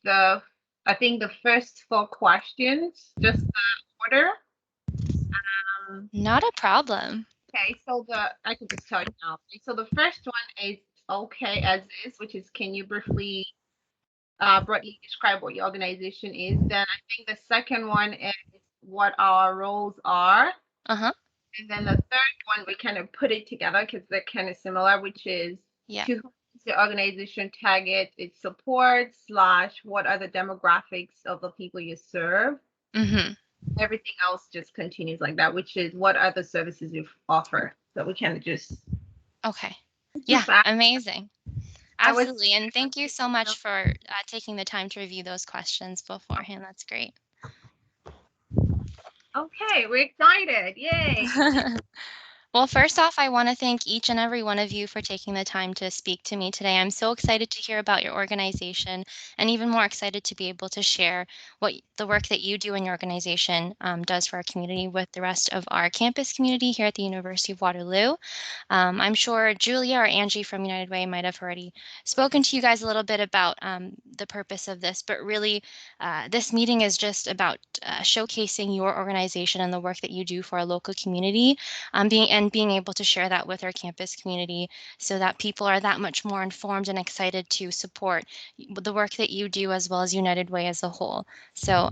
I think the first four questions, just the order. Not a problem. Okay, so I can just tell you now. Okay, so the first one is okay as is, which is can you briefly broadly describe what your organization is? Then I think the second one is what our roles are. Uh-huh. And then the third one, we kind of put it together because they're kind of similar, which is Yeah. to whom does the organization target its support slash what are the demographics of the people you serve. Mm-hmm. Everything else just continues like that, which is what are the services you offer. So we kind of Okay. Yeah, just add, amazing. I was Absolutely. And thank you so much for taking the time to review those questions beforehand. That's great. okay, we're excited. Yay. Well, first off, I want to thank each and every one of you for taking the time to speak to me today. I'm so excited to hear about your organization and even more excited to be able to share what the work that you do in your organization does for our community with the rest of our campus community here at the University of Waterloo. I'm sure Julia or Angie from United Way might have already spoken to you guys a little bit about the purpose of this, but really, this meeting is just about showcasing your organization and the work that you do for our local community, being able to share that with our campus community so that people are that much more informed and excited to support the work that you do as well as United Way as a whole. So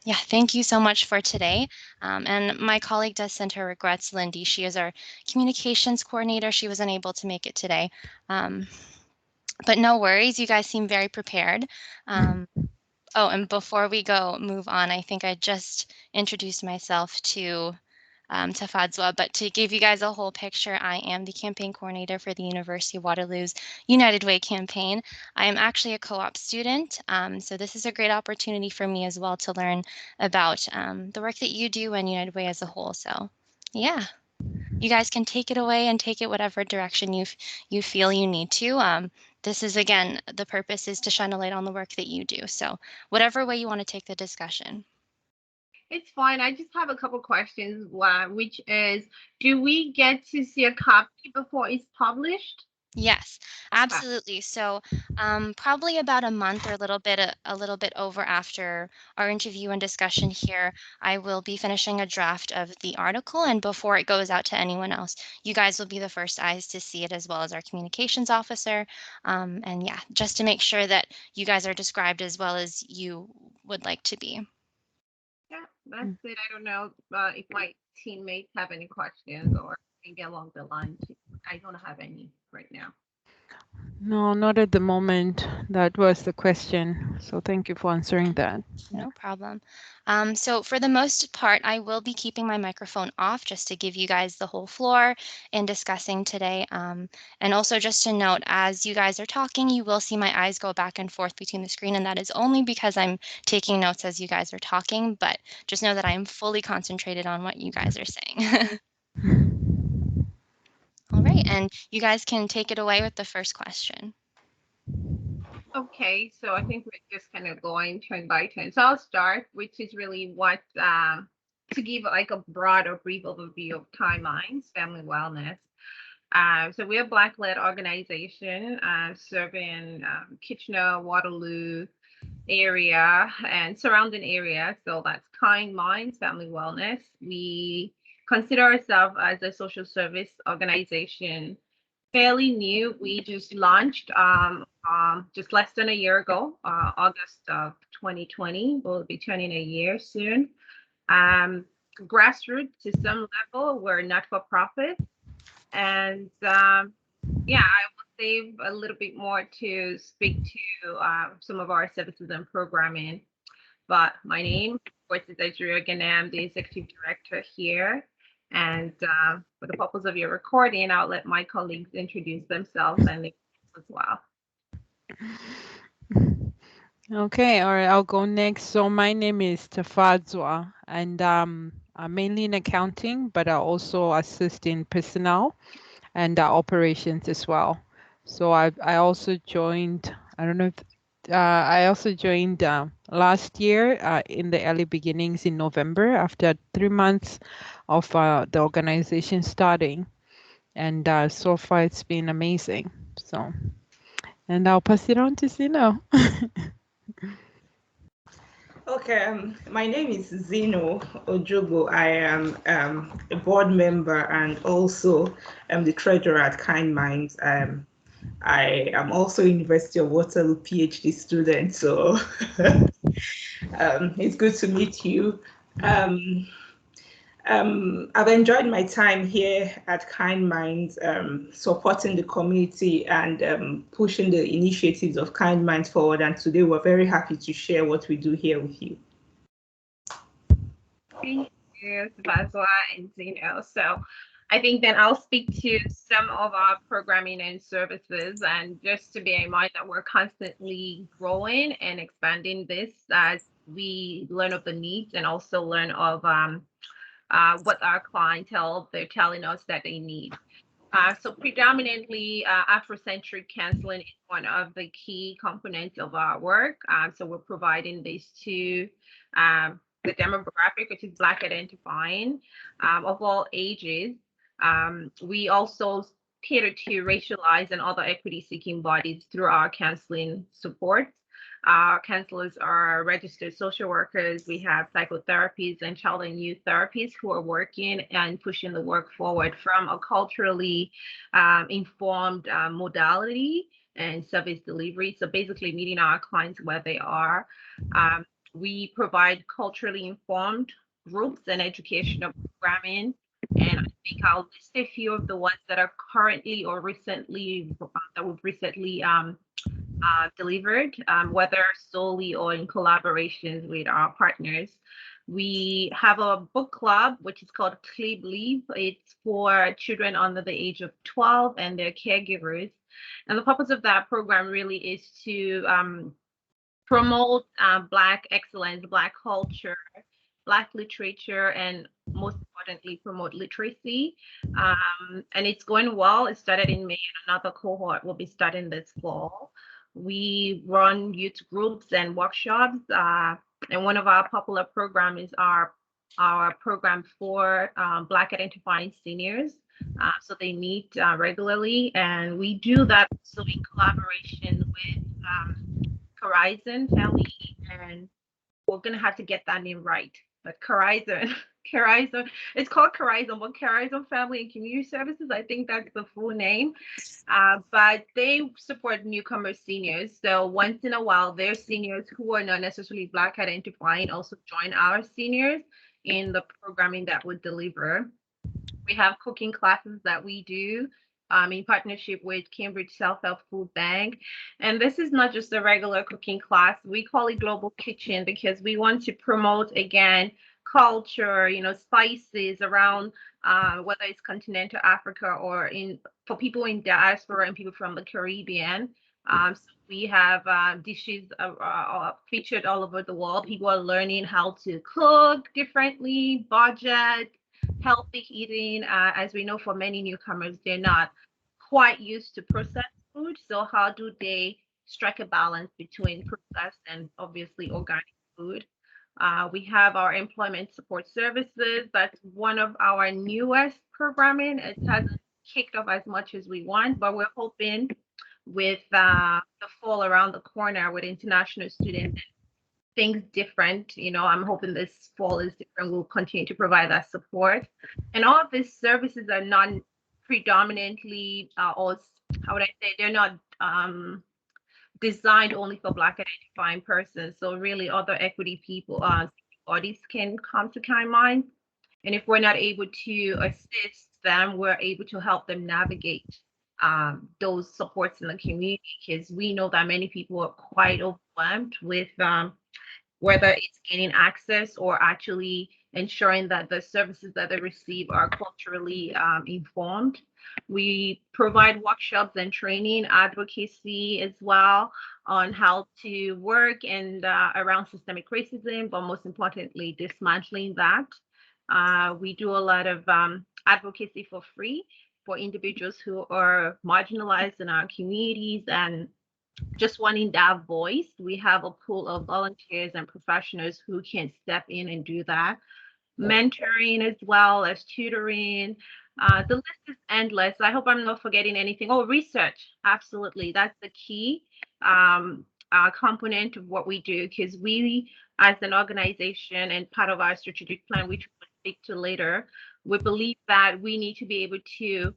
yeah, thank you so much for today. And my colleague does send her regrets, Lindy. She is our communications coordinator. She was unable to make it today. Um, but no worries, you guys seem very prepared. Oh, and before we move on, I think I just introduced myself to Tafadzwa, but to give you guys a whole picture, I am the campaign coordinator for the University of Waterloo's United Way campaign. I am actually a co-op student, so this is a great opportunity for me as well to learn about the work that you do and United Way as a whole. So yeah, you guys can take it away and take it whatever direction you feel you need to. This is again, the purpose is to shine a light on the work that you do. So whatever way you want to take the discussion. It's fine. I just have a couple questions, which is, do we get to see a copy before it's published? Yes, Okay. absolutely. So, probably about a month or a little bit over after our interview and discussion here, I will be finishing a draft of the article, and before it goes out to anyone else, you guys will be the first eyes to see it, as well as our communications officer. And yeah, just to make sure that you guys are described as well as you would like to be. Yeah, that's it. I don't know if my teammates have any questions or maybe along the line too. I don't have any right now. No, not at the moment. That was the question. So thank you for answering that. Yeah. No problem. So for the most part, I will be keeping my microphone off just to give you guys the whole floor in discussing today. And also just to note, as you guys are talking, you will see my eyes go back and forth between the screen, and that is only because I'm taking notes as you guys are talking, but just know that I am fully concentrated on what you guys are saying. All right, and you guys can take it away with the first question. Okay, so I think we're just kind of going turn by turn. So I'll start, which is really what to give like a broad or brief overview of Timelines Family Wellness. So we're a Black-led organization serving Kitchener, Waterloo area and surrounding area. So that's Kind Minds Family Wellness. We consider ourselves as a social service organization, fairly new. We just launched just less than a year ago, August of 2020. We'll be turning a year soon. Um, Grassroots to some level, we're not for profit. And yeah, I will save a little bit more to speak to some of our services and programming. But my name, of course, is Adria Gane. I'm the executive director here. And for the purpose of your recording, I'll let my colleagues introduce themselves and they as well. Okay, all right, I'll go next. So my name is Tafadzwa, and I'm mainly in accounting, but I also assist in personnel and operations as well. So I also joined. I don't know if I also joined last year in the early beginnings in November after 3 months of the organization starting, and so far it's been amazing. So, and I'll pass it on to Sino. Okay, my name is Zeno Ojogo. I am a board member and also the treasurer at Kind Minds. I am also University of Waterloo PhD student, so it's good to meet you. Um, I've enjoyed my time here at Kind Minds, supporting the community and pushing the initiatives of Kind Minds forward. And today we're very happy to share what we do here with you. Thank you, Baswa and Zeno. So I think then I'll speak to some of our programming and services, and just to bear in mind that we're constantly growing and expanding this as we learn of the needs and also learn of what our clientele they're telling us that they need. So predominantly Afrocentric counseling is one of the key components of our work. So we're providing this to the demographic, which is Black identifying of all ages. We also cater to racialized and other equity seeking bodies through our counseling support. Our counselors are registered social workers. We have psychotherapists and child and youth therapists who are working and pushing the work forward from a culturally informed modality and service delivery. So basically meeting our clients where they are. We provide culturally informed groups and educational programming. And I think I'll list a few of the ones that are currently or recently that we've recently delivered, whether solely or in collaborations with our partners. We have a book club, which is called Play Believe. It's for children under the age of 12 and their caregivers. And the purpose of that program really is to promote Black excellence, Black culture, Black literature, and most importantly, promote literacy. And it's going well. It started in May, and another cohort will be starting this fall. We run youth groups and workshops, and one of our popular programs is our program for Black identifying seniors. So they meet regularly, and we do that so in collaboration with Horizon Family, and we're gonna have to get that name right. But Horizon, Horizon, it's called Horizon, but Horizon Family and Community Services, I think that's the full name. But they support newcomer seniors. So once in a while, their seniors who are not necessarily Black identifying also join our seniors in the programming that we deliver. We have cooking classes that we do in partnership with Cambridge Self-Help Food Bank. And this is not just a regular cooking class. We call it Global Kitchen because we want to promote, again, culture, spices around whether it's continental Africa or for people in diaspora and people from the Caribbean. So we have dishes featured all over the world. People are learning how to cook differently, budget, healthy eating. As we know, for many newcomers, they're not quite used to processed food. So how do they strike a balance between processed and obviously organic food? We have our employment support services. That's one of our newest programming. It hasn't kicked off as much as we want, but we're hoping with the fall around the corner with international students, things different. I'm hoping this fall is different. We'll continue to provide that support. And all of these services are not predominantly, or how would I say, they're not designed only for Black identifying persons. So really other equity people, bodies can come to Kind Minds. And if we're not able to assist them, we're able to help them navigate those supports in the community, because we know that many people are quite overwhelmed with whether it's gaining access or actually ensuring that the services that they receive are culturally informed. We provide workshops and training, advocacy as well on how to work and around systemic racism, but most importantly, dismantling that. We do a lot of advocacy for free for individuals who are marginalized in our communities and just wanting that voice. We have a pool of volunteers and professionals who can step in and do that. Mentoring as well as tutoring. The list is endless. I hope I'm not forgetting anything. Oh, research. Absolutely. That's the key. component of what we do, because we, as an organization and part of our strategic plan, which we'll speak to later, we believe that we need to be able to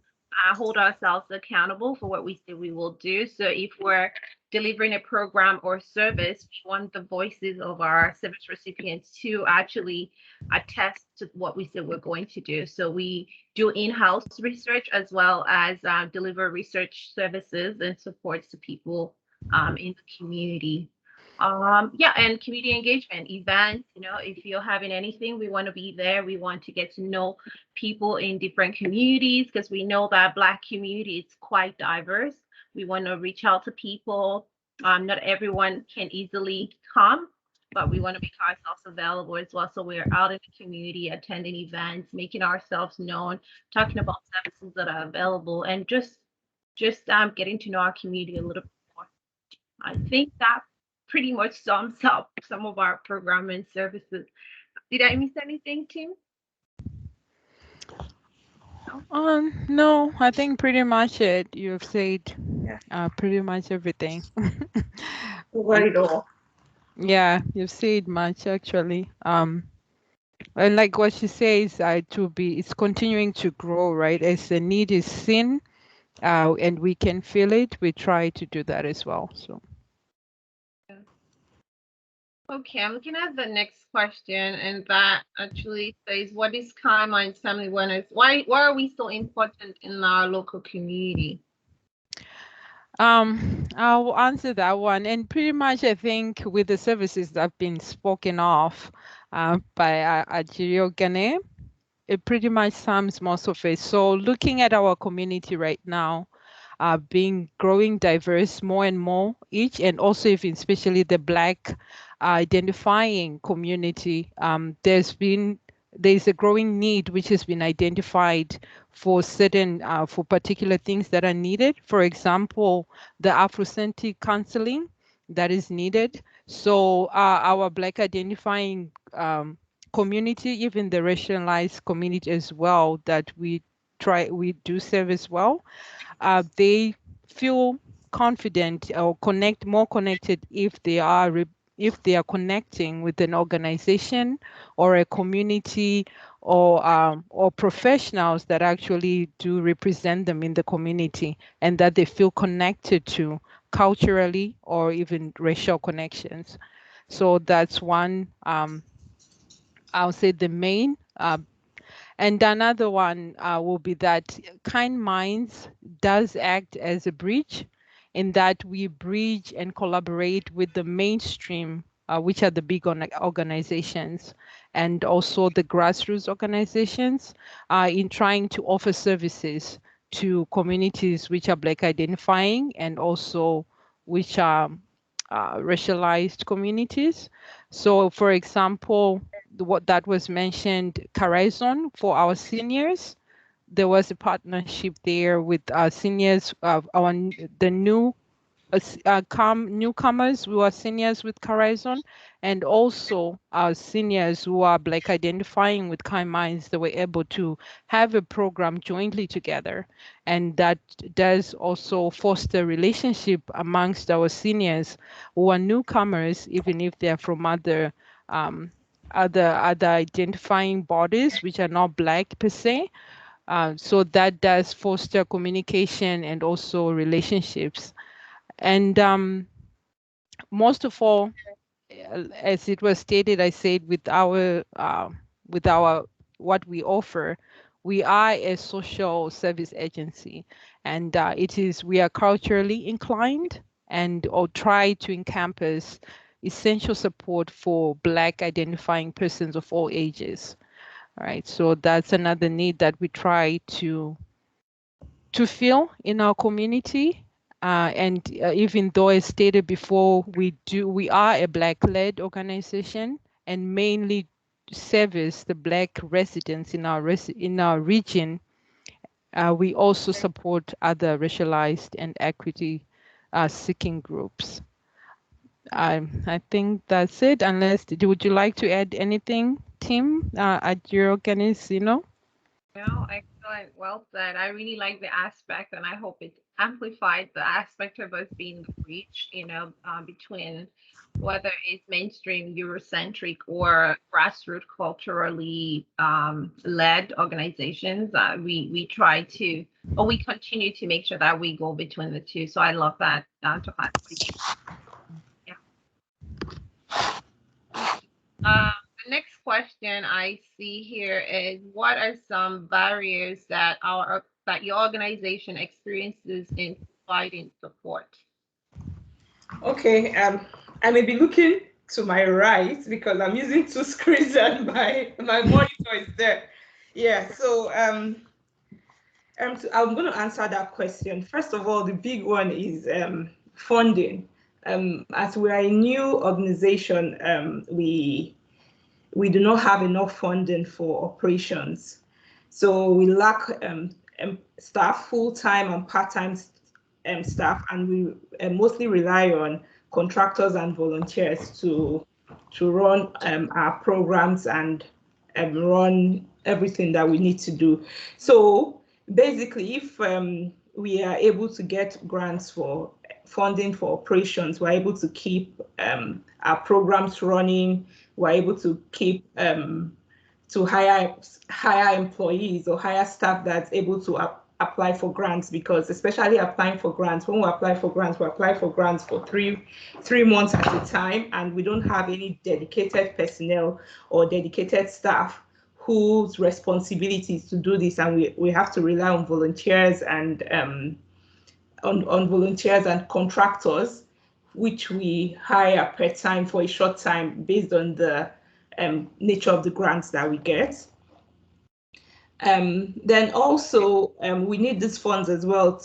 hold ourselves accountable for what we say we will do. So if we're delivering a program or service, we want the voices of our service recipients to actually attest to what we say we're going to do. So we do in-house research as well as deliver research services and supports to people in the community. Yeah, and community engagement events, if you're having anything, we want to be there. We want to get to know people in different communities, because we know that Black community is quite diverse. We want to reach out to people. Not everyone can easily come, but we want to make ourselves available as well. So we're out in the community, attending events, making ourselves known, talking about services that are available, and just getting to know our community a little bit more. I think that pretty much sums up some of our program and services. Did I miss anything, Tim? No, I think pretty much it. You've said Yeah. pretty much everything. Over it all. Yeah, you've said much actually. And like what she says, it's continuing to grow, right? As the need is seen, and we can feel it, we try to do that as well. So. Okay, I'm looking at the next question, and that actually says, what is Kindminds Family Wellness? Why are we so important in our local community? I'll answer that one. And pretty much, I think with the services that have been spoken of by Ajirio Gane, it pretty much sums most of it. So looking at our community right now, being growing diverse more and more each, and also even especially the Black identifying community, there's a growing need which has been identified for certain for particular things that are needed. For example, the Afrocentric counseling that is needed. So our Black identifying community, even the racialized community as well, that we do serve as well, they feel confident or more connected if they are connecting with an organization or a community or professionals that actually do represent them in the community, and that they feel connected to culturally or even racial connections. So that's one, I'll say the main. And another one will be that Kind Minds does act as a bridge, in that we bridge and collaborate with the mainstream, which are the big organizations, and also the grassroots organizations, in trying to offer services to communities which are Black identifying, and also which are racialized communities. So, for example, what that was mentioned, Carizon for our seniors, there was a partnership there with our seniors, the newcomers who are seniors with Carizon, and also our seniors who are Black identifying with Kind Minds. They were able to have a program jointly together, and that does also foster relationship amongst our seniors who are newcomers, even if they're from other identifying bodies which are not Black per se. So that does foster communication and also relationships. And most of all, as it was stated, I said with our what we offer, we are a social service agency, and we are culturally inclined, and or try to encompass essential support for Black identifying persons of all ages. All right, so that's another need that we try to fill in our community. And even though, as stated before, we are a Black-led organization and mainly service the Black residents in our region, we also support other racialized and equity seeking groups. I think that's it. Unless, would you like to add anything, Tim, at your organization? No, excellent. Well said. I really like the aspect, and I hope it amplified the aspect of us being the bridge, between whether it's mainstream Eurocentric or grassroots culturally led organizations. We try to, or we continue to make sure that we go between the two. So I love that. Yeah. The next question I see here is, what are some barriers that your organization experiences in providing support? Okay, I may be looking to my right because I'm using two screens and my monitor is there. Yeah, so I'm going to answer that question. First of all, the big one is funding. As we are a new organization, we do not have enough funding for operations. So we lack staff, full-time and part-time staff, and we mostly rely on contractors and volunteers to run our programs and run everything that we need to do. So basically, if we are able to get grants for funding for operations, we're able to keep our programs running, we're able to keep to hire employees or hire staff that's able to apply for grants, because especially applying for grants, when we apply for grants for three months at a time, and we don't have any dedicated personnel or dedicated staff whose responsibility is to do this, and we have to rely on volunteers and on volunteers and contractors, which we hire per time for a short time based on the nature of the grants that we get. Then also we need these funds as well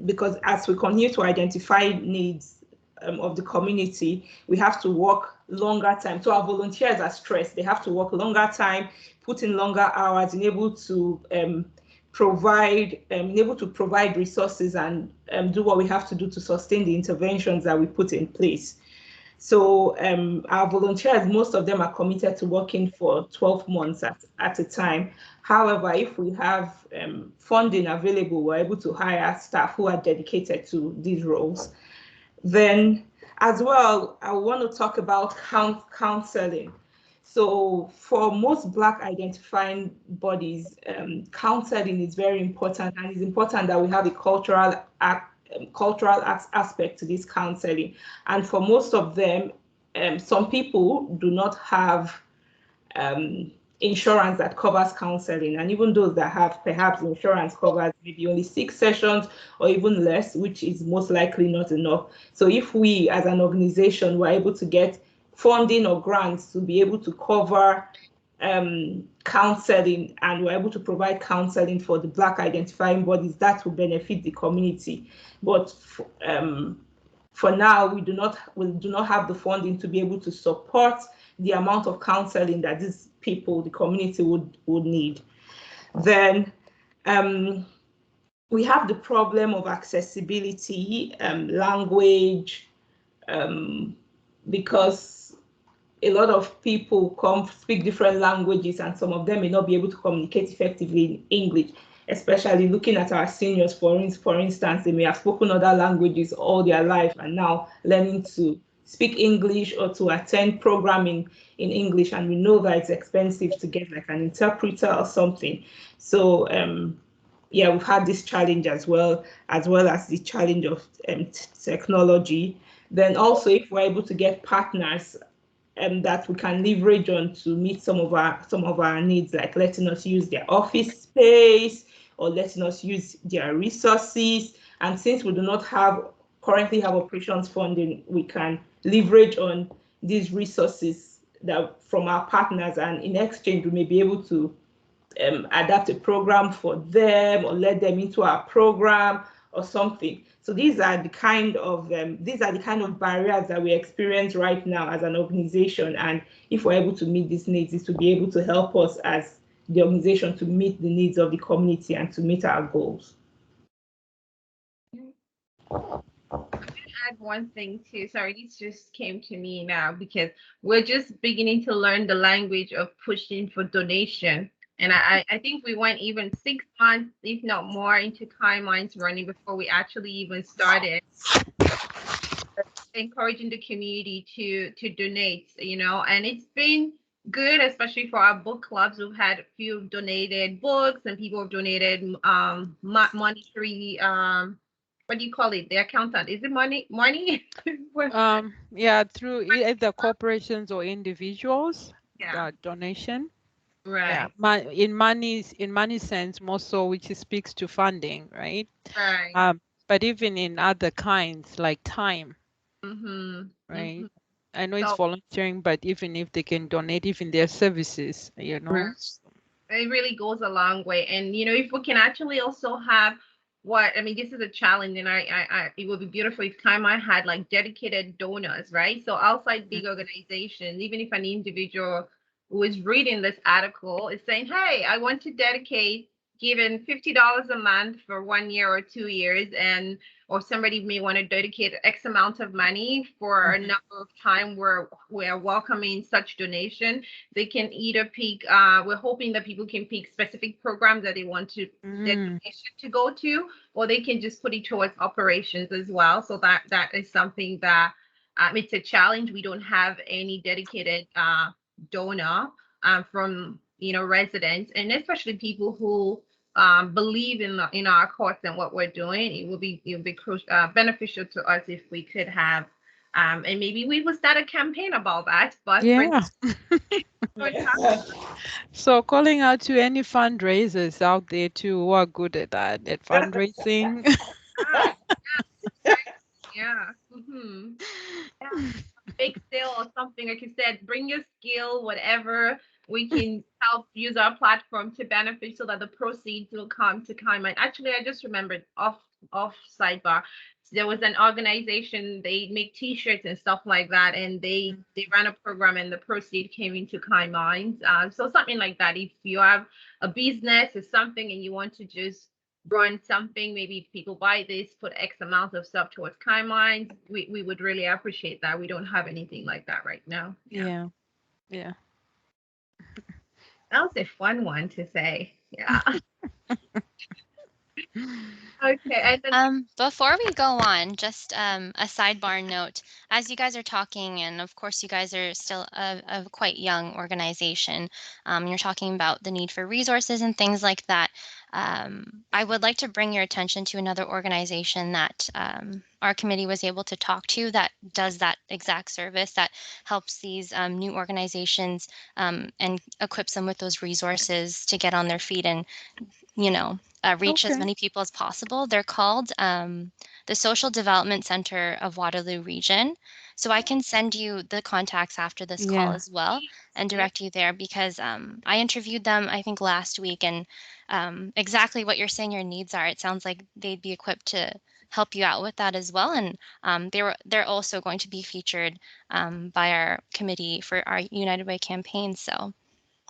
because as we continue to identify needs of the community, we have to work longer time. So our volunteers are stressed. They have to work longer time, put in longer hours, and able to provide resources and do what we have to do to sustain the interventions that we put in place. So our volunteers, most of them are committed to working for 12 months at a time. However, if we have funding available, we're able to hire staff who are dedicated to these roles. Then as well, I want to talk about counseling. So for most Black identifying bodies, counseling is very important, and it's important that we have a cultural aspect to this counseling. And for most of them, some people do not have insurance that covers counseling, and even those that have, perhaps insurance covers maybe only 6 sessions or even less, which is most likely not enough. So if we as an organization were able to get funding or grants to be able to cover counseling, and we're able to provide counseling for the Black identifying bodies, that will benefit the community. But for now, we do not have the funding to be able to support the amount of counseling that these people, the community, would need. Then we have the problem of accessibility, language, because a lot of people speak different languages, and some of them may not be able to communicate effectively in English, especially looking at our seniors, for instance. They may have spoken other languages all their life, and now learning to speak English or to attend programming in English, and we know that it's expensive to get like an interpreter or something. So yeah, we've had this challenge as well as the challenge of technology. Then also, if we're able to get partners that we can leverage on to meet some of our needs, like letting us use their office space or letting us use their resources. And since we do not currently have operations funding, we can leverage on these resources that from our partners, and in exchange we may be able to adapt a program for them or let them into our program or something. So these are the kind of barriers that we experience right now as an organization. And if we're able to meet these needs, it will be able to help us as the organization to meet the needs of the community and to meet our goals. Add one thing too. Sorry, this just came to me now because we're just beginning to learn the language of pushing for donation And I think we went even 6 months, if not more, into Kind Minds running before we actually even started encouraging the community to donate, and it's been good, especially for our book clubs. We've had a few donated books, and people have donated monetary, what do you call it? The accountant, is it money? Yeah, through either corporations or individuals, Yeah, donation. right, Yeah, in money sense more so, which speaks to funding, right? right. But even in other kinds like time, Mm-hmm. right? Mm-hmm. I know it's So volunteering, but even if they can donate even their services, right. It really goes a long way. And if we can actually also have what I mean, this is a challenge, and it would be beautiful if time I had like dedicated donors, right? So outside big organizations, even if an individual who is reading this article is saying, "Hey, I want to dedicate giving $50 a month for 1 year or 2 years," and or somebody may want to dedicate X amount of money for a number of time where we're welcoming such donation. They can either pick, we're hoping that people can pick specific programs that they want to their donation to go to, or they can just put it towards operations as well. So that is something that it's a challenge. We don't have any dedicated donor from residents, and especially people who believe in our cause and what we're doing. It would be beneficial to us if we could have and maybe we will start a campaign about that. But Yeah. Yeah. So calling out to any fundraisers out there too who are good at that, at fundraising. ah, yeah, yeah. Yeah, bake sale or something, like you said, bring your skill, whatever we can help use our platform to benefit so that the proceeds will come to Kaiman. Actually, I just remembered off sidebar. There was an organization, they make t-shirts and stuff like that, and they ran a program and the proceed came into Kind Minds. So something like that. If you have a business or something and you want to just run something, maybe if people buy this, put X amount of stuff towards Kind Minds, we would really appreciate that. We don't have anything like that right now. Yeah. Yeah. That was a fun one to say. Yeah. Okay. And then Before we go on, just a sidebar note. As you guys are talking, and of course, you guys are still a quite young organization, you're talking about the need for resources and things like that. I would like to bring your attention to another organization that our committee was able to talk to that does that exact service, that helps these new organizations and equips them with those resources to get on their feet and reach as Okay. many people as possible. They're called the Social Development Center of Waterloo Region. So I can send you the contacts after this call Yeah. as well and yeah, direct you there, because I interviewed them, I think, last week, and exactly what you're saying your needs are. It sounds like they'd be equipped to help you out with that as well. And they're also going to be featured by our committee for our United Way campaign. So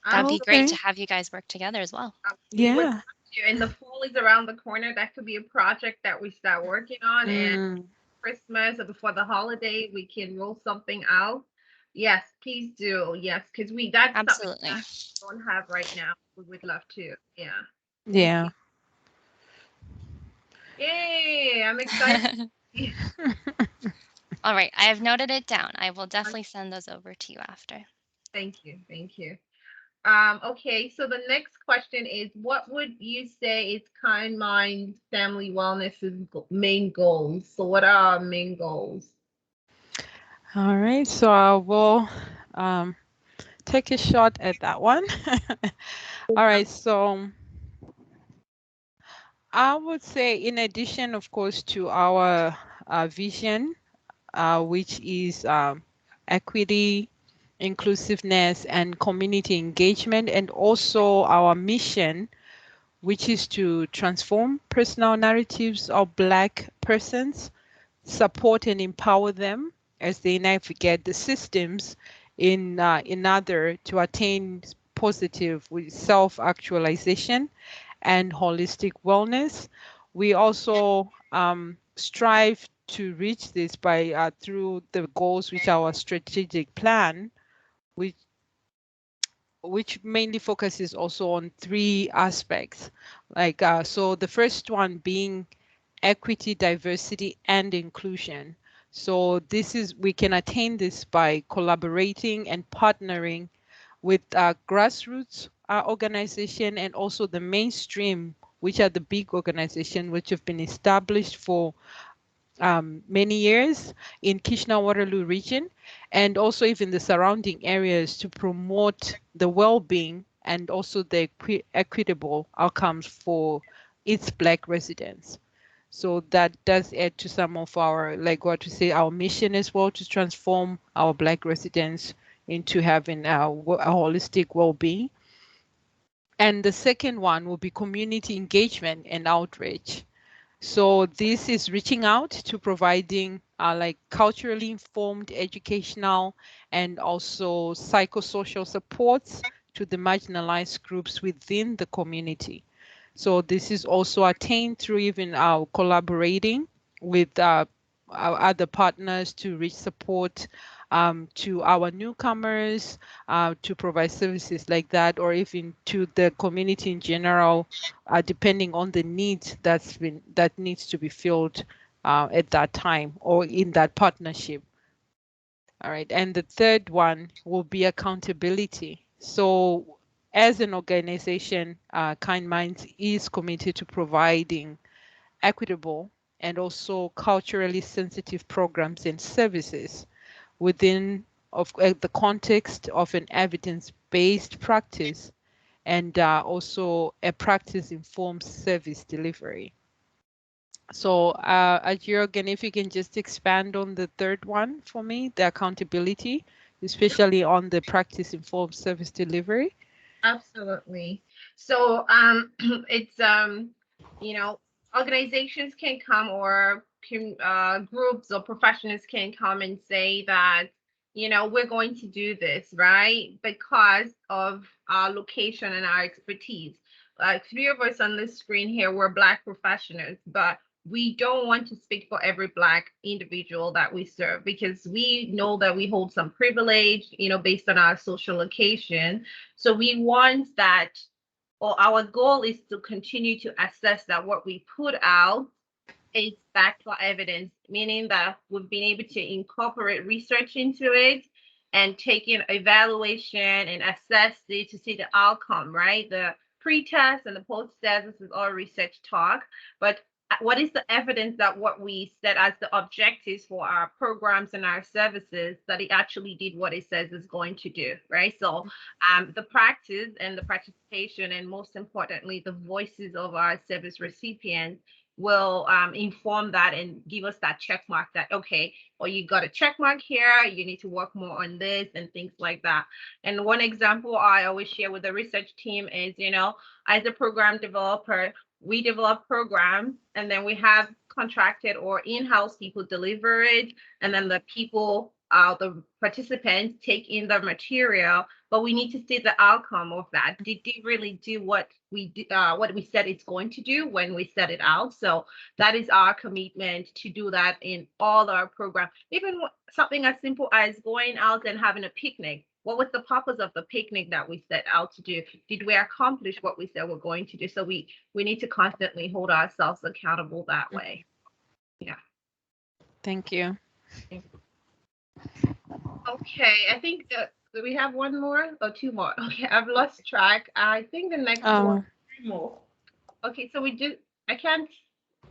that'd be great to Okay. absolutely. have you guys work together as well. We would love Yeah. to. And the fall is around the corner. That could be a project that we start working on. And Christmas or before the holiday, we can roll something out. Yes, please do. Yes, because that's something Absolutely. that we don't have right now. We would love to. Yeah. Thank Yeah. you. Yay! I'm excited. All right, I have noted it down. I will definitely send those over to you after. Thank you. Thank you. Okay, so the next question is, what would you say is Kind Mind Family Wellness's main goals? So what are our main goals? All right. So I will take a shot at that one. All right. So I would say, in addition, of course, to our vision, which is equity, inclusiveness, and community engagement, and also our mission, which is to transform personal narratives of Black persons, support and empower them as they navigate the systems in order to attain positive self-actualization and holistic wellness. We also strive to reach this by through the goals which our strategic plan, which which mainly focuses also on 3 aspects. Like, so the first one being equity, diversity, and inclusion. So we can attain this by collaborating and partnering with grassroots organization and also the mainstream, which are the big organizations which have been established for many years in Kitchener-Waterloo region, and also even the surrounding areas to promote the well-being and also the equitable outcomes for its Black residents. So that does add to some of our, like what to say, our mission as well, to transform our Black residents into having a holistic well-being. And the second one will be community engagement and outreach. So this is reaching out to providing like culturally informed educational and also psychosocial supports to the marginalized groups within the community. So this is also attained through even our collaborating with our other partners to reach support to our newcomers, to provide services like that, or even to the community in general, depending on the needs that needs to be filled at that time or in that partnership. All right, and the third one will be accountability. So as an organization, Kind Minds is committed to providing equitable and also culturally sensitive programs and services within the context of an evidence-based practice and also a practice-informed service delivery. So Jürgen, if you can just expand on the third one for me, the accountability, especially on the practice-informed service delivery. Absolutely. So it's you know, organizations can come or groups or professionals can come and say that, you know, we're going to do this, right? Because of our location and our expertise. Like 3 of us on this screen here, we're Black professionals, but we don't want to speak for every Black individual that we serve because we know that we hold some privilege, you know, based on our social location. So we want that, or our goal is to continue to assess that what we put out is backed by evidence, meaning that we've been able to incorporate research into it and take in evaluation and assess it to see the outcome, right? The pre-test and the post-test, this is all research talk, but what is the evidence that what we set as the objectives for our programs and our services, that it actually did what it says it's going to do, right? So the practice and the participation, and most importantly, the voices of our service recipients will inform that and give us that check mark that, okay, well, you got a check mark here, you need to work more on this and things like that. And one example I always share with the research team is, you know, as a program developer, we develop programs and then we have contracted or in-house people deliver it, and then the people, the participants take in the material, but we need to see the outcome of that. Did it really do what we said it's going to do when we set it out? So that is our commitment to do that in all our programs. Even something as simple as going out and having a picnic. What was the purpose of the picnic that we set out to do? Did we accomplish what we said we're going to do? So we need to constantly hold ourselves accountable that way. Yeah. Thank you. Okay, I think that do we have one more or 2 more? Okay, I've lost track. I think the next one, 3 more. Okay, so we do. I can't.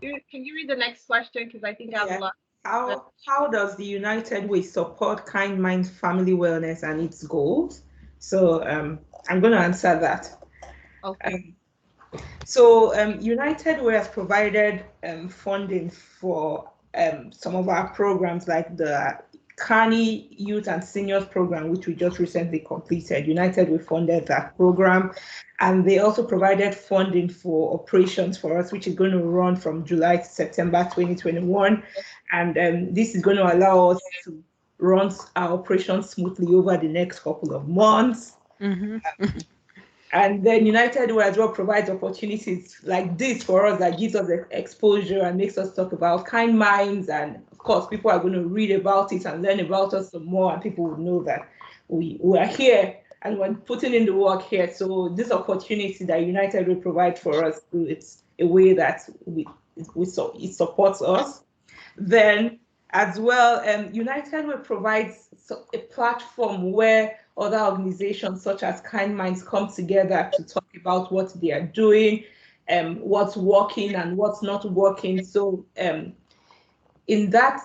Can you read the next question? Because I think I've lost. How does the United Way support Kind Minds family wellness and its goals? So I'm going to answer that. Okay. So United Way has provided funding for some of our programs, like the Carney Youth and Seniors program, which we just recently completed. United Way funded that program, and they also provided funding for operations for us, which is going to run from July to September 2021. And this is going to allow us to run our operations smoothly over the next couple of months. Mm-hmm. And then United Way as well provides opportunities like this for us, that gives us exposure and makes us talk about Kind Minds. And of course, people are going to read about it and learn about us some more, and people will know that we are here and we're putting in the work here. So this opportunity that United Way provide for us, it's a way that it supports us. Then as well, United Way provides a platform where other organizations such as Kind Minds come together to talk about what they are doing, what's working and what's not working. So in that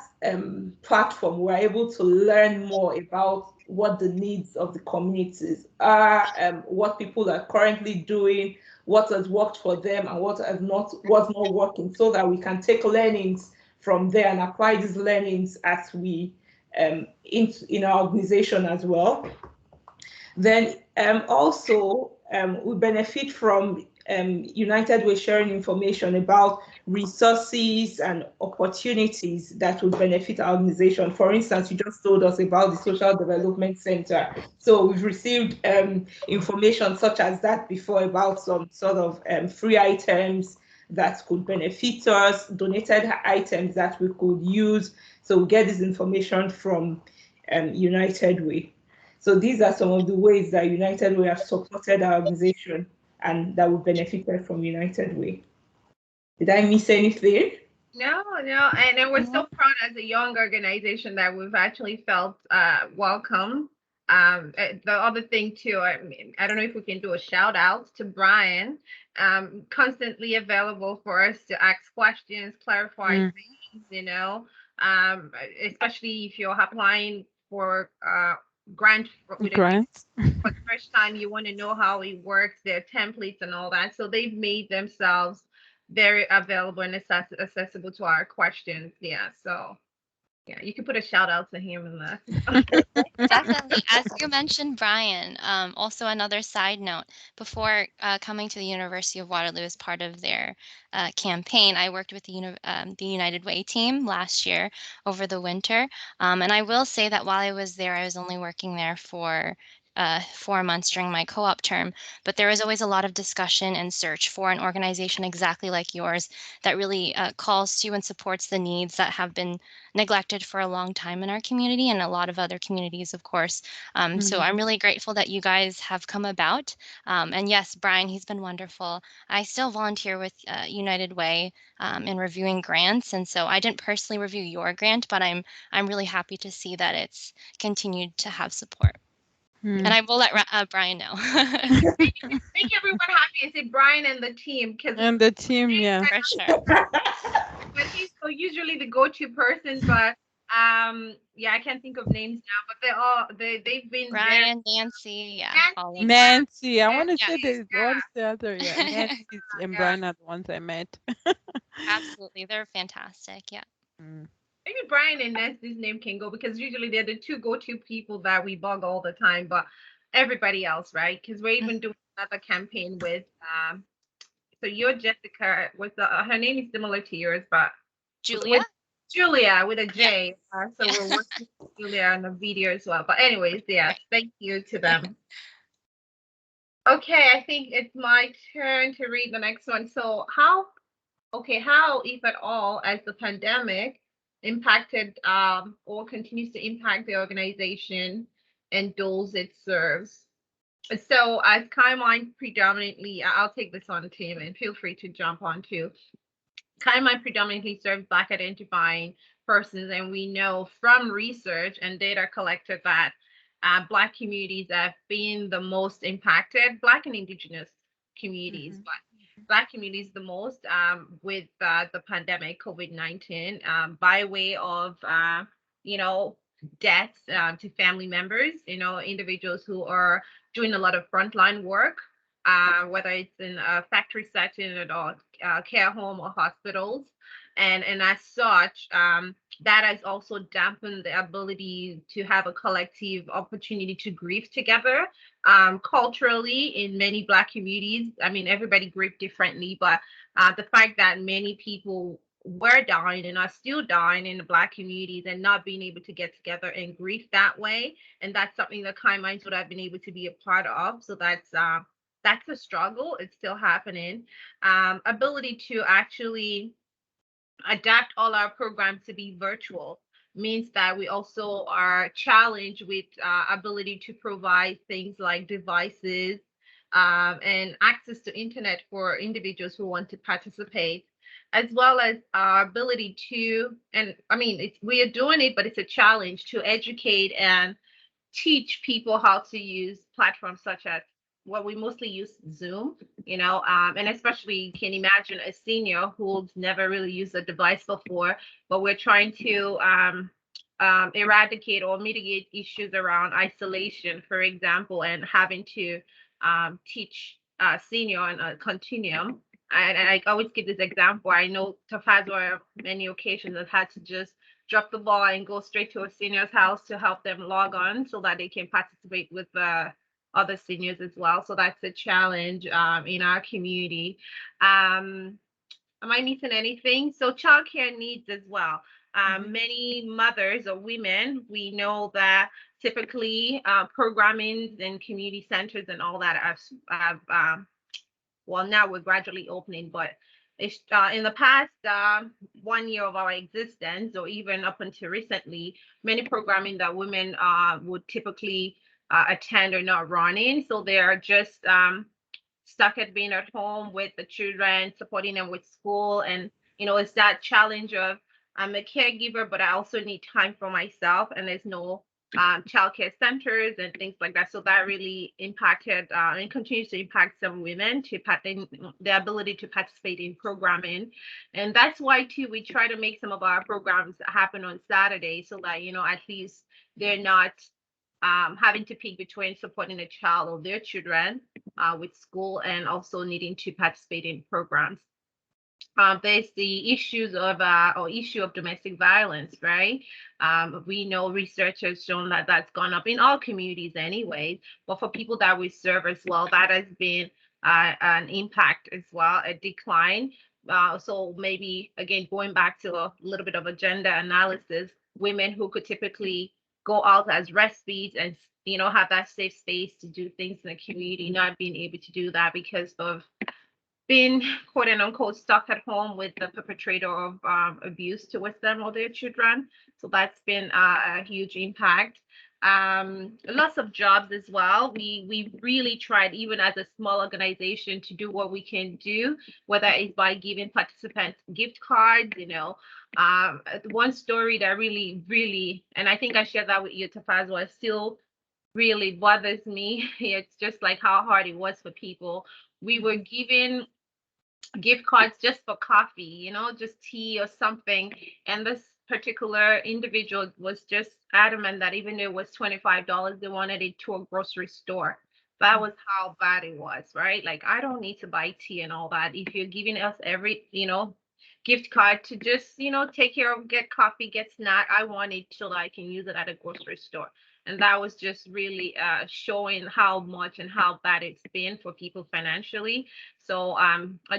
platform, we're able to learn more about what the needs of the communities are, what people are currently doing, what has worked for them, and what's not working, so that we can take learnings from there and apply these learnings as we in our organization as well. Then also we benefit from United Way sharing information about resources and opportunities that would benefit our organization. For instance, you just told us about the Social Development Center. So we've received information such as that before about some sort of free items that could benefit us, donated items that we could use. So we get this information from United Way. So these are some of the ways that United Way have supported our organization and that we benefited from United Way. Did I miss anything? No, and we're so proud as a young organization that we've actually felt welcome. The other thing too, I don't know if we can do a shout out to Brian, constantly available for us to ask questions, clarify things, especially if you're applying for grant with Grants. for the first time, you want to know how it works, their templates and all that. So they've made themselves very available and accessible to our questions. Yeah, so yeah, you can put a shout out to him in that. Definitely. As you mentioned, Brian, also another side note, before coming to the University of Waterloo as part of their campaign, I worked with the United Way team last year over the winter. And I will say that while I was there, I was only working there for 4 months during my co-op term, but there was always a lot of discussion and search for an organization exactly like yours that really calls to and supports the needs that have been neglected for a long time in our community and a lot of other communities, of course. So I'm really grateful that you guys have come about. And yes, Brian, he's been wonderful. I still volunteer with United Way in reviewing grants, and so I didn't personally review your grant, but I'm really happy to see that it's continued to have support. And I will let Brian know. Make everyone happy. I say Brian and the team, And the team, yeah. For sure. But he's usually the go-to person. But yeah, I can't think of names now. But they've been Brian, Nancy, yeah, all of Nancy. I them. want to Yeah. say this. What is the other? Yeah, Nancy and Brian are the ones I met. Absolutely, they're fantastic. Yeah. Maybe Brian and Nancy's name can go because usually they're the two go-to people that we bug all the time. But everybody else, right? Because we're even doing another campaign with so you're Jessica with her name is similar to yours, but Julia? with Julia with a J. So we're working with Julia on the video as well. But anyways, yeah, thank you to them. Okay, I think it's my turn to read the next one. So how, if at all, as the pandemic impacted or continues to impact the organization and those it serves? So as KaiMind predominantly, I'll take this on, Tim, and feel free to jump on too. KaiMind predominantly serves Black identifying persons, and we know from research and data collected that Black communities have been the most impacted, Black and Indigenous communities, but Black communities the most with the pandemic, COVID-19, by way of, deaths to family members, individuals who are doing a lot of frontline work, whether it's in a factory setting or care home or hospitals. And as such, that has also dampened the ability to have a collective opportunity to grieve together. Culturally, in many Black communities, I mean, everybody grieved differently, but the fact that many people were dying and are still dying in the Black communities and not being able to get together and grieve that way, and that's something that Kind Minds would have been able to be a part of. So that's a struggle. It's still happening. Ability to actually adapt all our programs to be virtual. means that we also are challenged with ability to provide things like devices and access to internet for individuals who want to participate, as well as our ability to, and I mean, we are doing it, but it's a challenge to educate and teach people how to use platforms such as what we mostly use Zoom, and especially you can imagine a senior who's never really used a device before, but we're trying to eradicate or mitigate issues around isolation, for example, and having to teach senior on a continuum. And I always give this example. I know Tafazwa many occasions have had to just drop the ball and go straight to a senior's house to help them log on so that they can participate with other seniors as well. So that's a challenge in our community. Am I missing anything? So childcare needs as well. Many mothers or women, we know that typically programming in community centers and all that have well, now we're gradually opening, but it's, in the past 1 year of our existence, or even up until recently, many programming that women would typically attend are not running. So they are just stuck at being at home with the children, supporting them with school. And, it's that challenge of I'm a caregiver, but I also need time for myself. And there's no childcare centers and things like that. So that really impacted and continues to impact some women to their ability to participate in programming. And that's why too we try to make some of our programs happen on Saturday so that at least they're not having to pick between supporting a child or their children with school and also needing to participate in programs. There's the issue of domestic violence, right? We know research has shown that that's gone up in all communities anyway, but for people that we serve as well, that has been an impact as well, a decline. So maybe, again, going back to a little bit of a gender analysis, women who could typically go out as respite and have that safe space to do things in the community, not being able to do that because of being quote unquote stuck at home with the perpetrator of abuse towards them or their children. So that's been a huge impact. Lots of jobs as well. We really tried, even as a small organization, to do what we can do, whether it's by giving participants gift cards. One story that really, and I think I shared that with you, Tafazwa, still really bothers me. It's just like how hard it was for people. We were given gift cards just for coffee, just tea or something. And this particular individual was just adamant that even though it was $25, they wanted it to a grocery store. That was how bad it was, right? Like, I don't need to buy tea and all that. If you're giving us every, gift card to just, take care of, get coffee, get snack, I want it so that I can use it at a grocery store. And that was just really showing how much and how bad it's been for people financially. So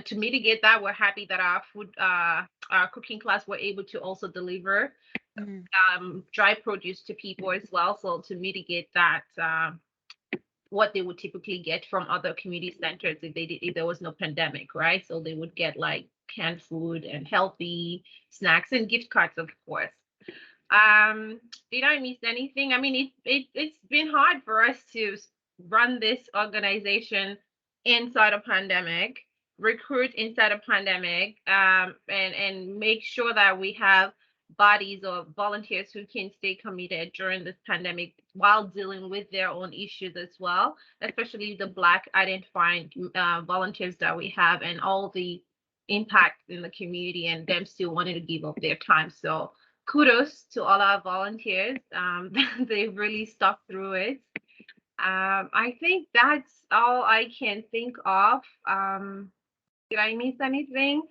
to mitigate that, we're happy that our cooking class were able to also deliver dry produce to people as well. So to mitigate that, what they would typically get from other community centers if there was no pandemic, right? So they would get like canned food and healthy snacks and gift cards, of course. Did I miss anything? I mean, it's been hard for us to run this organization inside a pandemic, recruit inside a pandemic, and make sure that we have bodies or volunteers who can stay committed during this pandemic while dealing with their own issues as well, especially the Black identifying volunteers that we have and all the impact in the community and them still wanting to give up their time. So kudos to all our volunteers. They've really stuck through it. I think that's all I can think of. Did I miss anything?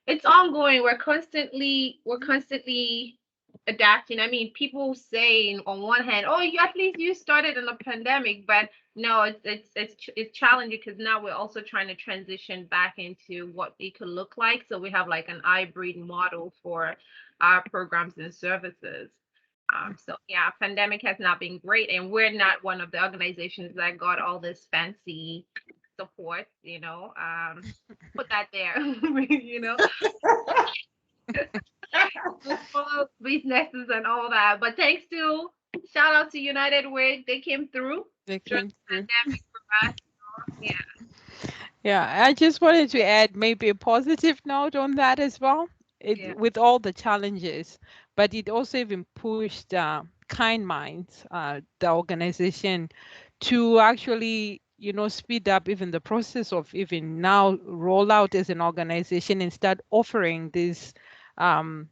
It's ongoing. We're constantly adapting. I mean, people say on one hand, "Oh, at least you started in a pandemic," but no, it's challenging because now we're also trying to transition back into what it could look like. So we have like an hybrid model for our programs and services. So yeah, pandemic has not been great, and we're not one of the organizations that got all this fancy support. Put that there. Small businesses and all that. But thanks to shout out to United Way, they came through They during came the through. pandemic for us. Yeah, Yeah, I just wanted to add maybe a positive note on that as well. yeah, With all the challenges, but it also even pushed Kind Minds, the organization, to actually, speed up even the process of even now roll out as an organization and start offering um,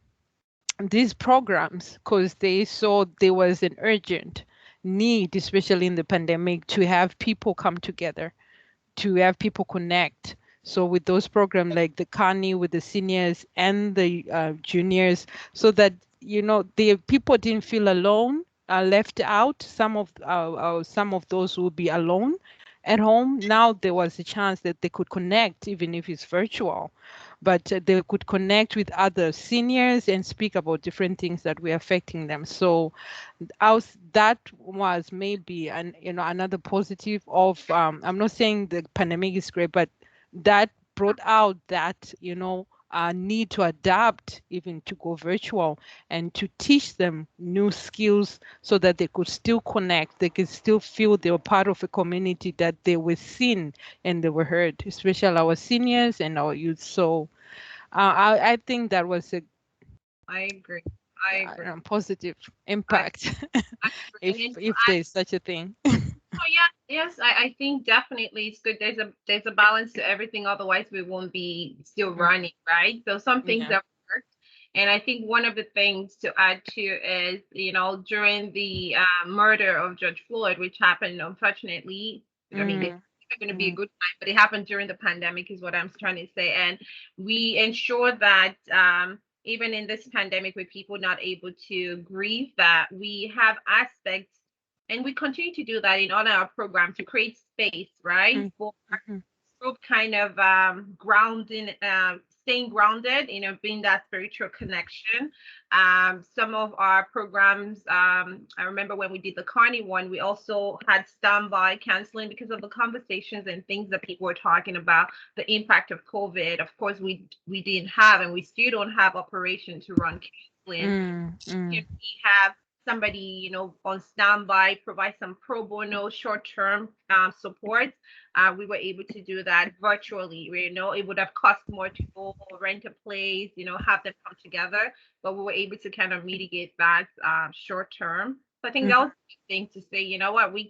these programs because they saw there was an urgent need, especially in the pandemic, to have people come together, to have people connect. So with those programs like the Kani with the seniors and the juniors, so that the people didn't feel alone, left out. Some of those will be alone at home. Now there was a chance that they could connect, even if it's virtual, but they could connect with other seniors and speak about different things that were affecting them. So that was maybe another positive of I'm not saying the pandemic is great, but that brought out that need to adapt, even to go virtual and to teach them new skills so that they could still connect, they could still feel they were part of a community, that they were seen and they were heard, especially our seniors and our youth. So I think that was a I agree. I agree. positive I, impact, I if agree. And if there's such a thing. oh yeah, yes, I think definitely it's good. There's a balance to everything, otherwise we won't be still running, right? So some things Yeah. have worked. And I think one of the things to add to is, during the murder of George Floyd, which happened, unfortunately, I mean, it's not going to be a good time, but it happened during the pandemic, is what I'm trying to say. And we ensure that even in this pandemic, with people not able to grieve, that we have aspects, and we continue to do that in all our program to create space, right, for Mhm. group kind of grounding, staying grounded, being that spiritual connection. Some of our programs, I remember when we did the Carney one, we also had standby counseling because of the conversations and things that people were talking about, the impact of COVID. Of course, we didn't have, and we still don't have operation to run counseling. We have somebody, on standby, provide some pro bono short-term support. We were able to do that virtually. It would have cost more to go rent a place, have them come together, but we were able to kind of mitigate that short term. So I think that was a big thing to say, you know what, we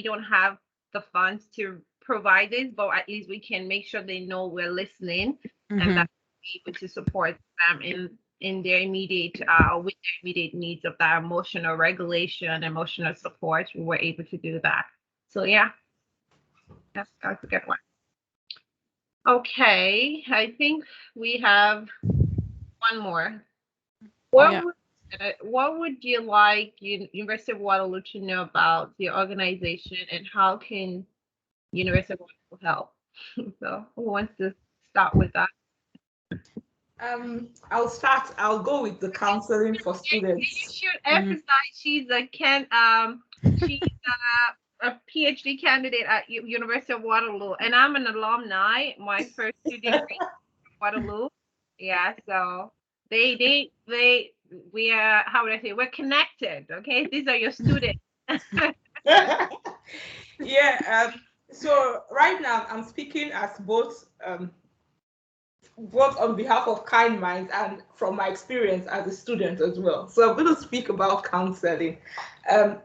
don't have the funds to provide this, but at least we can make sure they know we're listening, and that we're able to support them in their immediate with their immediate needs of that emotional regulation, emotional support. We were able to do that. So yeah, that's a good one. Okay, I think we have one more. Yeah. What would you like University of Waterloo to know about the organization, and how can University of Waterloo help? So who wants to start with that? I'll start. I'll go with the counseling for You students. should emphasize she's a PhD candidate at University of Waterloo, and I'm an alumni. My first two degrees at Waterloo. Yeah, so we are, how would I say, we're connected. Okay, these are your students. Yeah. So right now I'm speaking as both on behalf of Kind Minds and from my experience as a student as well. So I'm going to speak about counseling.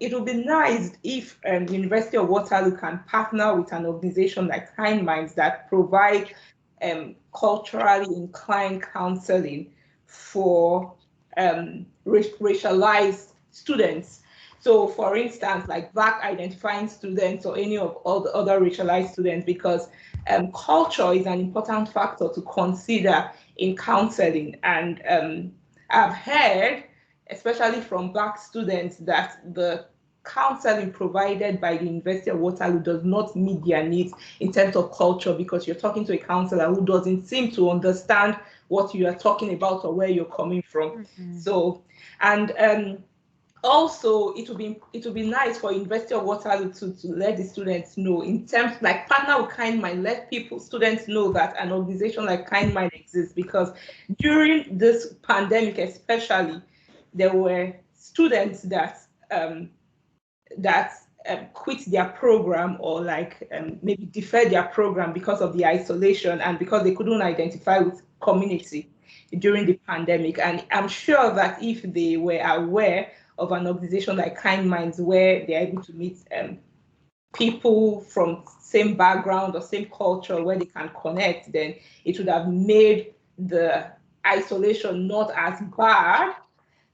It would be nice if University of Waterloo can partner with an organization like Kind Minds that provide culturally inclined counseling for racialized students. So, for instance, like Black identifying students or any of all the other racialized students, because culture is an important factor to consider in counseling. And I've heard, especially from Black students, that the counseling provided by the University of Waterloo does not meet their needs in terms of culture, because you're talking to a counselor who doesn't seem to understand what you are talking about or where you're coming from. So, and Also, it would be nice for University of Waterloo to let the students know, in terms like partner with Kind Mind, let students know that an organization like Kind Mind exists, because during this pandemic especially, there were students that quit their program, or like maybe deferred their program because of the isolation and because they couldn't identify with community during the pandemic. And I'm sure that if they were aware of an organization like Kind Minds, where they're able to meet people from same background or same culture, where they can connect, then it would have made the isolation not as bad.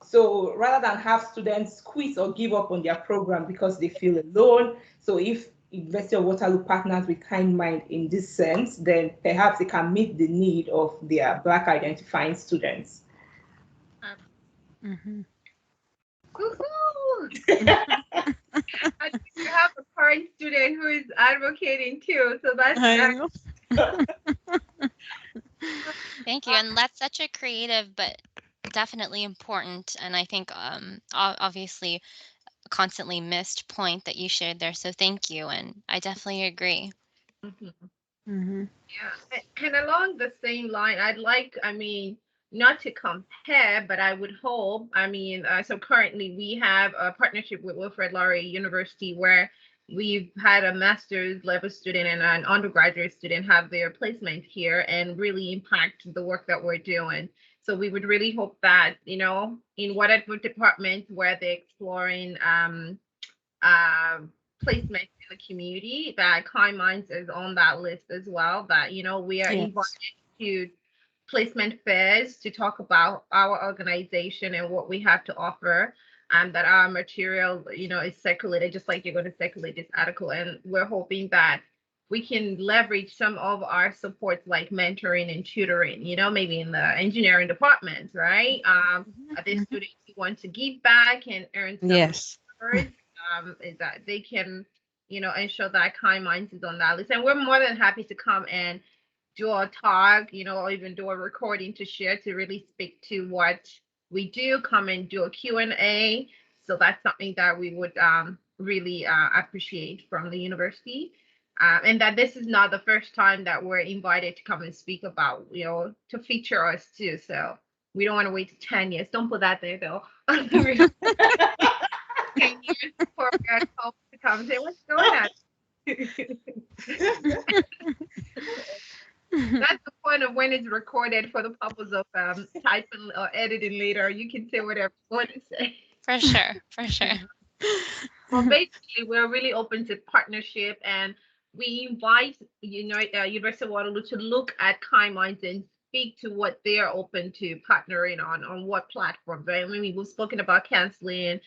So rather than have students quit or give up on their program because they feel alone, so if University of Waterloo partners with Kind Mind in this sense, then perhaps they can meet the need of their Black identifying students. Mm-hmm. I think you have a current student who is advocating too, so that's I know. Thank you. And that's such a creative but definitely important, and I think obviously constantly missed point that you shared there. So thank you, and I definitely agree. Mhm. Mm-hmm. Yeah, and along the same line, I mean, not to compare, but I would hope, I mean, so currently we have a partnership with Wilfrid Laurier University, where we've had a master's level student and an undergraduate student have their placement here and really impact the work that we're doing. So we would really hope that, in whatever department where they're exploring placement in the community, that Kind Minds is on that list as well, that we are Yes. invited to placement fairs to talk about our organization and what we have to offer, and that our material is circulated, just like you're going to circulate this article. And we're hoping that we can leverage some of our supports, like mentoring and tutoring, maybe in the engineering department, right? Are there students who want to give back and earn some Yes. rewards, is that they can, ensure that Kind Minds is on that list. And we're more than happy to come and do a talk, or even do a recording to share, to really speak to what we do, come and do a Q&A. So that's something that we would really appreciate from the university. And that this is not the first time that we're invited to come and speak about, to feature us too. So we don't want to wait 10 years. Don't put that there though. 10 years before we are called to come say, what's going on? That's the point of when it's recorded, for the purpose of typing or editing later. You can say whatever you want to say. For sure, for sure. Well, basically, we're really open to partnership, and we invite University of Waterloo to look at Kind Minds and speak to what they are open to partnering on what platforms. Right? I mean, we've spoken about canceling,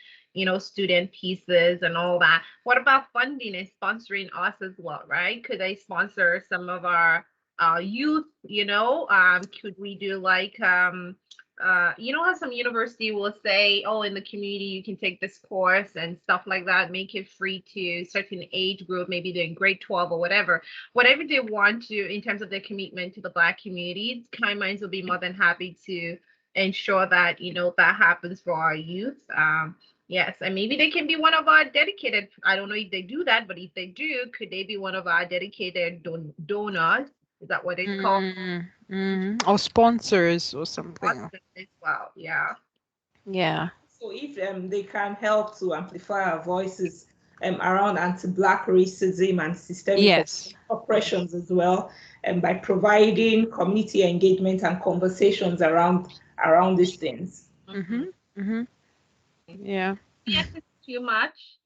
student pieces and all that. What about funding and sponsoring us as well, right? Could they sponsor some of our youth? Could we do like how some university will say, oh, in the community you can take this course and stuff like that, make it free to certain age group, maybe they're in grade 12 or whatever they want to, in terms of their commitment to the Black community. Kind Minds will be more than happy to ensure that that happens for our youth. Yes, and maybe they can be one of our dedicated, I don't know if they do that, but if they do, could they be one of our dedicated donors? Is that what it's called? Or sponsors or something. As well, yeah. Yeah. So if they can help to amplify our voices around anti-Black racism and systemic Yes. oppressions as well, and by providing community engagement and conversations around these things. Mm-hmm. Mm-hmm. Yeah. Yes, it's too much.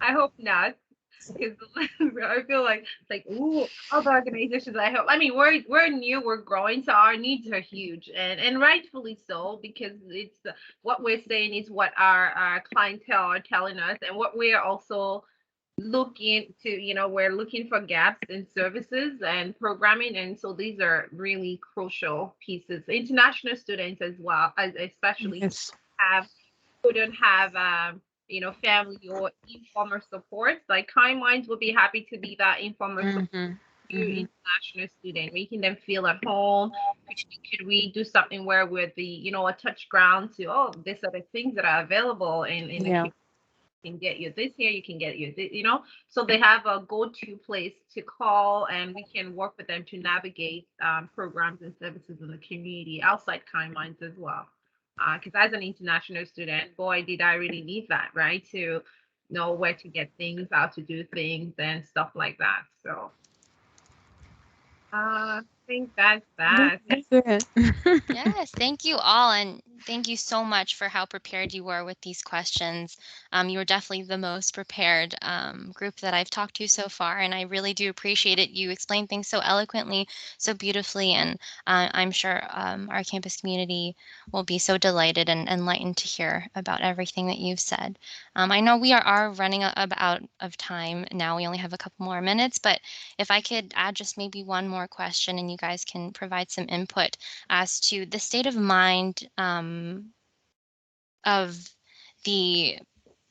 I hope not, because I feel like ooh, other organizations. I hope. I mean, we're new, we're growing, so our needs are huge, and rightfully so, because it's what we're saying is what our clientele are telling us, and what we are also looking to. We're looking for gaps in services and programming, and so these are really crucial pieces. International students as well, especially Yes. who don't have family or informal support, like Kind Minds will be happy to be that informal support to Mhm. international students, making them feel at home. Could we do something where we're a touch ground to, oh, these are the things that are available in the Yeah. community. Can get you this here, you can get you this, so they have a go-to place to call, and we can work with them to navigate programs and services in the community outside Kind Minds as well. Because as an international student, boy, did I really need that, right? To know where to get things, how to do things, and stuff like that. So I think that's that. That's it. Yes, thank you all, and thank you so much for how prepared you were with these questions. You were definitely the most prepared group that I've talked to so far, and I really do appreciate it. You explained things so eloquently, so beautifully, and I'm sure our campus community will be so delighted and enlightened to hear about everything that you've said. I know we are running out of time now. We only have a couple more minutes, but if I could add just maybe one more question, and you guys can provide some input as to the state of mind of the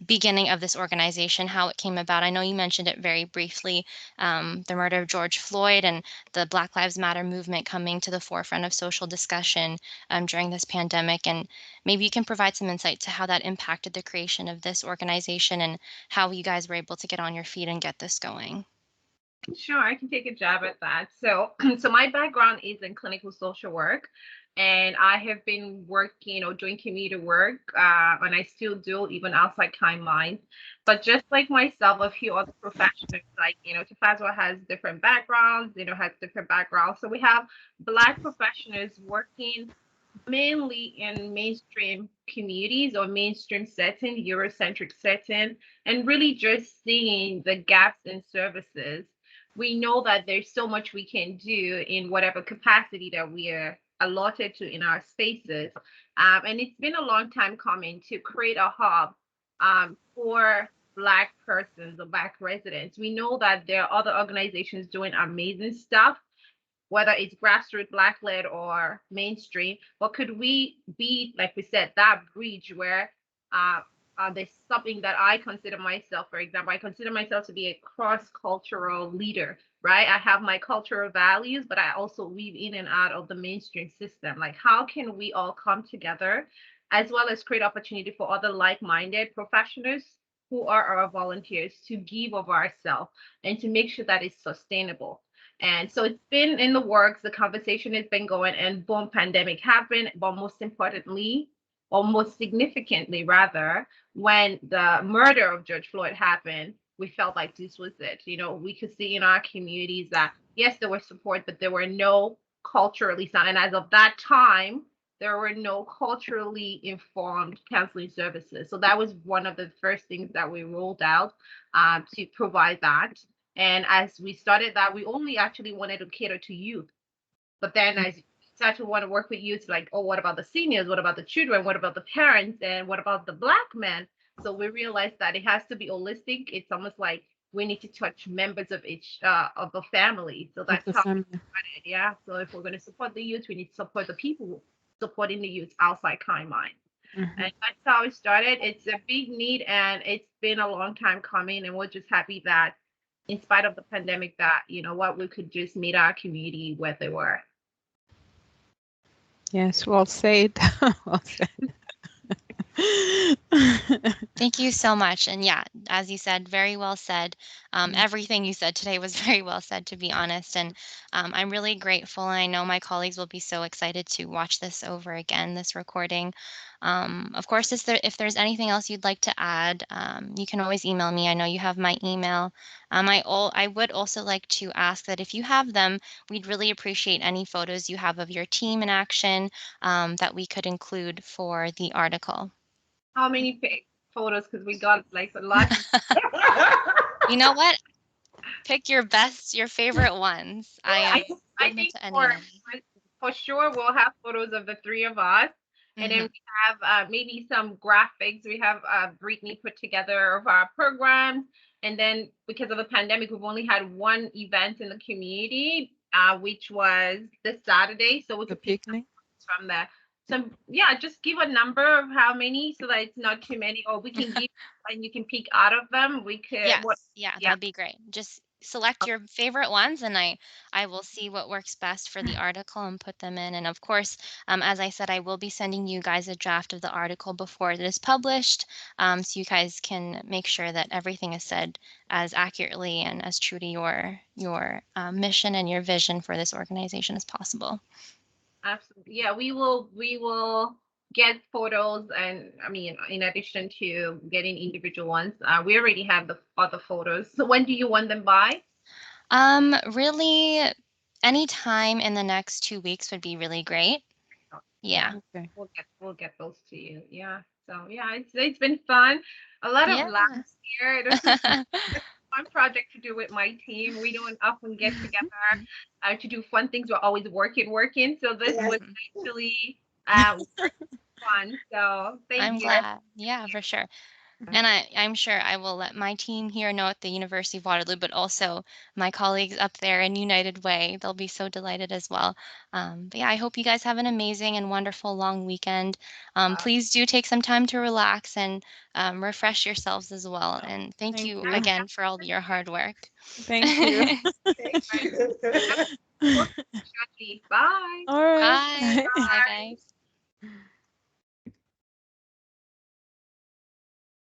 beginning of this organization, how it came about. I know you mentioned it very briefly, the murder of George Floyd and the Black Lives Matter movement coming to the forefront of social discussion during this pandemic. And maybe you can provide some insight to how that impacted the creation of this organization and how you guys were able to get on your feet and get this going. Sure, I can take a jab at that. So, so my background is in clinical social work, and I have been working or doing community work, and I still do even outside Kind Mind. But just like myself, a few other professionals, like Tafazwa has different backgrounds, has different backgrounds. So we have Black professionals working mainly in mainstream communities or mainstream setting, Eurocentric setting, and really just seeing the gaps in services. We know that there's so much we can do in whatever capacity that we are allotted to in our spaces. And it's been a long time coming to create a hub for Black persons or Black residents. We know that there are other organizations doing amazing stuff, whether it's grassroots, Black led, or mainstream. But could we be, like we said, that bridge where uh, there's something that I consider myself, for example, I consider myself to be a cross cultural leader, right? I have my cultural values, but I also weave in and out of the mainstream system. Like, how can we all come together as well as create opportunity for other like minded professionals who are our volunteers to give of ourselves and to make sure that it's sustainable? And so it's been in the works, the conversation has been going, and boom, pandemic happened. But most importantly, or most significantly rather, when the murder of George Floyd happened, we felt like this was it. We could see in our communities that yes, there was support, but there were no culturally sound. And as of that time, there were no culturally informed counseling services. So that was one of the first things that we rolled out to provide that. And as we started that, we only actually wanted to cater to youth. But then as we started to want to work with youth, like, oh, what about the seniors? What about the children? What about the parents? And what about the Black men? So we realized that it has to be holistic. It's almost like we need to touch members of each of the family. So that's the how family. we started. Yeah. So if we're going to support the youth, we need to support the people supporting the youth outside Kind Mind. Mhm. And that's how it started. It's a big need, and it's been a long time coming. And we're just happy that in spite of the pandemic that we could just meet our community where they were. Yes, well said. Well said. Thank you so much. And yeah, as you said, very well said. Everything you said today was very well said, to be honest. And I'm really grateful. And I know my colleagues will be so excited to watch this over again, this recording. Of course, if there's anything else you'd like to add, you can always email me. I know you have my email. I would also like to ask that if you have them, we'd really appreciate any photos you have of your team in action that we could include for the article. How many photos? Because we got like a lot. You know what? Pick your favorite ones. I Open think to any and any. for sure we'll have photos of the three of us, and then Mhm. we have maybe some graphics. We have Brittany put together of our programs, and then because of the pandemic, we've only had one event in the community, which was this Saturday. So we The could pick picnic. from there. So yeah, just give a number of how many so that it's not too many, or we can give and you can pick out of them. We could Yes, what yeah, yeah. that'd be great. Just select your favorite ones, and I will see what works best for the article and put them in. And of course, as I said, I will be sending you guys a draft of the article before it is published, so you guys can make sure that everything is said as accurately and as true to your mission and your vision for this organization as possible. Absolutely. Yeah, we will get photos, and I mean, in addition to getting individual ones, we already have the other photos. So when do you want them by? Really, any time in the next 2 weeks would be really great. Yeah. Okay. We'll get those to you. Yeah. So yeah, it's been fun. A lot of Yeah. laughs here. This is a fun project to do with my team. We don't often get together to do fun things. We're always working. So this Yes. was actually fun. So thank I'm you. glad. Yeah, for sure. And I'm sure I will let my team here know at the University of Waterloo, but also my colleagues up there in United Way. They'll be so delighted as well. But yeah, I hope you guys have an amazing and wonderful long weekend. Please do take some time to relax and refresh yourselves as well. And thank you again for all of your hard work. Thank you. Thank you. Shortly. Bye. All right. Bye. Bye, guys.